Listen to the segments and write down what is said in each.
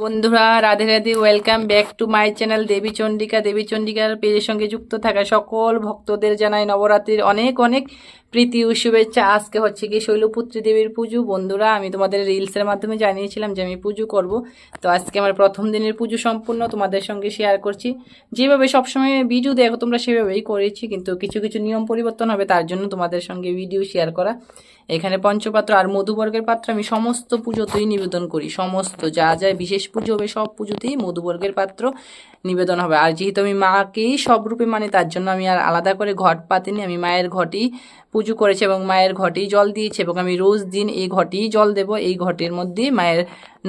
বন্ধুরা Radhe Radhe, welcome back to my channel Devi Chandika. দেবী চণ্ডিকার পেজের সঙ্গে যুক্ত থাকা সকল ভক্তদের জানাই নবরাত্রির অনেক অনেক প্রীতি ও শুভেচ্ছা। আজকে হচ্ছে কি শৈলপুত্রী দেবীর পুজো। বন্ধুরা আমি তোমাদের রিলসের মাধ্যমে জানিয়েছিলাম যে আমি পুজো করব, তো আজকে আমার প্রথম দিনের পুজো সম্পূর্ণ তোমাদের সঙ্গে শেয়ার করছি। যেভাবে সবসময় ভিডিও দেখো তোমরা সেভাবেই করেছি, কিন্তু কিছু কিছু নিয়ম পরিবর্তন হবে, তার জন্য তোমাদের সঙ্গে ভিডিও শেয়ার করা। এখানে পঞ্চপাত্র আর মধুবর্গের পাত্র আমি সমস্ত পুজোতেই নিবেদন করি, সমস্ত যা যা বিশেষ পুজো হবে সব পুজোতেই মধুবর্গের পাত্র নিবেদন হবে। আর যেহেতু আমি মাকেই সব রূপে মানি, তার জন্য আমি আর আলাদা করে ঘট পাতিনি, আমি মায়ের ঘটেই পুজো করেছি এবং মায়ের ঘটেই জল দিয়েছি, এবং আমি রোজ দিন এই ঘটেই জল দেব। এই ঘটের মধ্যেই মায়ের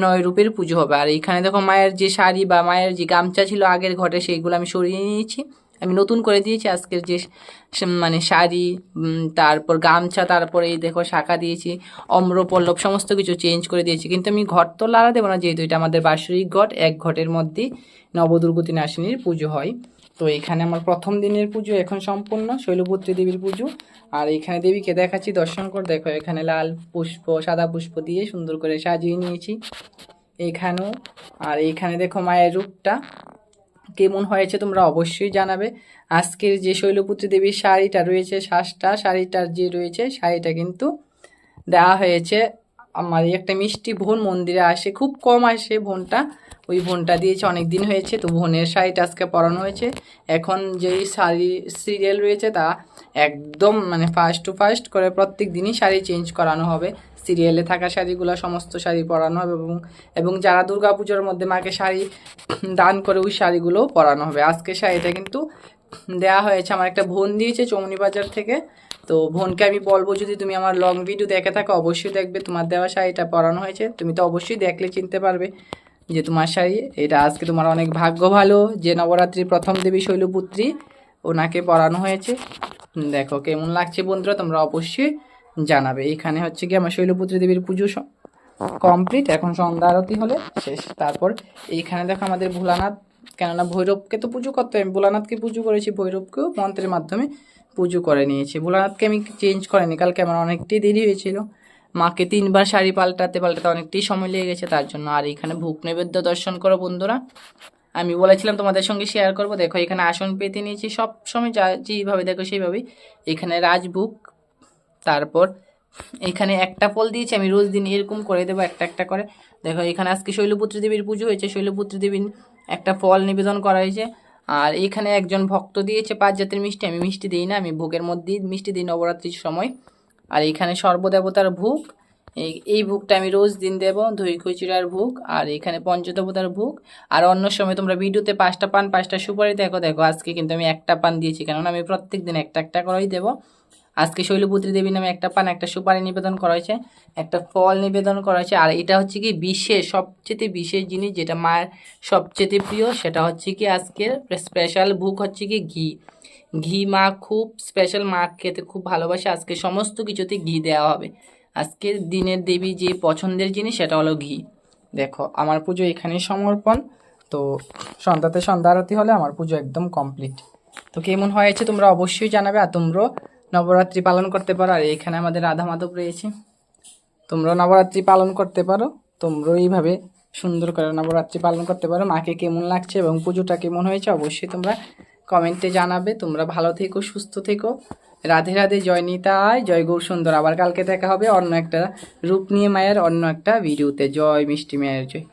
9 রূপের পুজো হবে। আর এইখানে দেখো মায়ের যে শাড়ি বা মায়ের যে গামছা ছিল আগের ঘটে, সেইগুলো আমি সরিয়ে নিয়েছি, আমি নতুন করে দিয়েছি। আজকের যে মানে শাড়ি, তারপর গামছা, তারপর এই দেখো শাখা দিয়েছি, অম্রপল্লব সমস্ত কিছু চেঞ্জ করে দিয়েছি। কিন্তু আমি ঘট তো লাড়া দেবো না, যেহেতু এটা আমাদের বাৎসরিক ঘট, এক ঘটের মধ্যেই নবদুর্গতি নাশিনীর পুজো হয়। তো এখানে আমার প্রথম দিনের পুজো এখন সম্পূর্ণ, শৈলপুত্রী দেবীর পুজো। আর এখানে দেবীকে দেখাচ্ছি, দর্শন করে দেখো। এখানে লাল পুষ্প সাদা পুষ্প দিয়ে সুন্দর করে সাজিয়ে নিয়েছি এইখানেও। আর এইখানে দেখো মায়ের রূপটা কেমন হয়েছে তোমরা অবশ্যই জানাবে। আজকের যে শৈলপুত্রী দেবীর শাড়িটা রয়েছে, শাড়িটার যে রয়েছে শাড়িটা কিন্তু দেওয়া হয়েছে আমার একটা মিষ্টি বোন মন্দিরে আসে, খুব কম আসে বোনটা, ওই বোনটা দিয়েছে, অনেক দিন হয়েছে, তো বোনের শাড়িটা আজকে পরানো হয়েছে। এখন যেই শাড়ি সিরিয়াল রয়েছে তা একদম মানে ফার্স্ট টু ফার্স্ট করে প্রত্যেক দিনই শাড়ি চেঞ্জ করানো হবে। সিরিয়ালে থাকা শাড়িগুলো সমস্ত শাড়ি পরানো হবে, এবং যারা দুর্গাপুজোর মধ্যে মাকে শাড়ি দান করে ওই শাড়িগুলো পরানো হবে। আজকে শাড়িটা কিন্তু দেওয়া হয়েছে, আমার একটা বোন দিয়েছে চৌমনি বাজার থেকে। তো বোনকে আমি বলবো, যদি তুমি আমার লং ভিডিও দেখে থাকো অবশ্যই দেখবে, তোমার দেওয়া শাড়িটা পরানো হয়েছে, তুমি তো অবশ্যই দেখলে চিনতে পারবে যে তোমার শাড়ি এটা। আজকে তোমার অনেক ভাগ্য ভালো যে নবরাত্রির প্রথম দেবী শৈলপুত্রী, ওনাকে পরানো হয়েছে। দেখো কেমন লাগছে বন্ধুরা, তোমরা অবশ্যই জানাবে। এখানে হচ্ছে কি আমার শৈলপুত্রী দেবীর পুজো কমপ্লিট, এখন সন্ধ্যা আরতি হলে শেষ। তারপর এইখানে দেখো আমাদের ভোলানাথ, কেননা ভৈরবকে তো পুজো করতে হয়, আমি ভোলানাথকে পুজো করেছি, ভৈরবকেও মন্ত্রের মাধ্যমে পুজো করে নিয়েছি। ভোলানাথকে আমি চেঞ্জ করিনি, কালকে আমার অনেকটাই দেরি হয়েছিল, মাকে 3বার শাড়ি পাল্টাতে পাল্টাতে অনেকটাই সময় লেগে গেছে তার জন্য। আর এখানে ভোগ নৈবেদ্য দর্শন করো বন্ধুরা, আমি বলেছিলাম তোমাদের সঙ্গে শেয়ার করব। দেখো এখানে আসন পেতে নিয়েছি, সব সময় যা যেইভাবে দেখো সেইভাবেই। এখানে রাজভোগ, তারপর এখানে একটা ফল দিয়েছি, আমি রোজ দিন এরকম করে দেবো একটা একটা করে। দেখো এখানে আজকে শৈলপুত্রী দেবীর পুজো হয়েছে, শৈলপুত্রী দেবীর একটা ফল নিবেদন করা হয়েছে। আর এখানে একজন ভক্ত দিয়েছে 5 জাতের মিষ্টি, আমি মিষ্টি দিই না, আমি ভোগের মধ্যেই মিষ্টি দিই নবরাত্রির সময়। আর এখানে সর্বদেবতার ভোগ, এই ভোগটা আমি রোজ দিন দেব, দই কচিড়ার ভোগ। আর এখানে পঞ্চদেবতার ভোগ। আর অন্য সময় তোমরা ভিডিওতে 5টা পান 5টা সুপারি দেখো, দেখো আজকে কিন্তু আমি একটা পান দিয়েছি, কেননা আমি প্রত্যেক দিন একটা একটা করেই দেবো। আজকে শৈলপুত্রী দেবীর নামে একটা পান একটা সুপারি নিবেদন করা হয়েছে, একটা ফল নিবেদন করা হয়েছে। আর এটা হচ্ছে কি বিশেষ, সবচেয়ে বিশেষ জিনিস যেটা মায়ের সবচেয়ে প্রিয়, সেটা হচ্ছে কি আজকের স্পেশাল ভোগ হচ্ছে কি ঘি। ঘি মা খুব স্পেশাল, মা খেতে খুব ভালোবাসে, আজকে সমস্ত কিছুতে ঘি দেওয়া হবে। আজকের দিনের দেবী যে পছন্দের জিনিস সেটা হলো ঘি। দেখো আমার পুজো এখানেই সমর্পণ। তো সন্ধ্যাতে সন্ধ্যা আরতি হলে আমার পুজো একদম কমপ্লিট। তো কেমন হয়েছে তোমরা অবশ্যই জানাবে। আর তোমরাও নবরাত্রি পালন করতে পারো। আর এখানে আমাদের রাধা মাধব রয়েছে, তোমরাও নবরাত্রি পালন করতে পারো, তোমরাও এইভাবে সুন্দর করে নবরাত্রি পালন করতে পারো। মাকে কেমন লাগছে এবং পুজোটা কেমন হয়েছে অবশ্যই তোমরা কমেন্টে জানাবে। তোমরা ভালো থেকো, সুস্থ থেকো। রাধে রাধে, জয় নিতাই, জয় গৌর সুন্দর। আবার কালকে দেখা হবে অন্য একটা রূপ নিয়ে মায়ের, অন্য একটা ভিডিওতে। জয় মিষ্টি মায়ের জয়।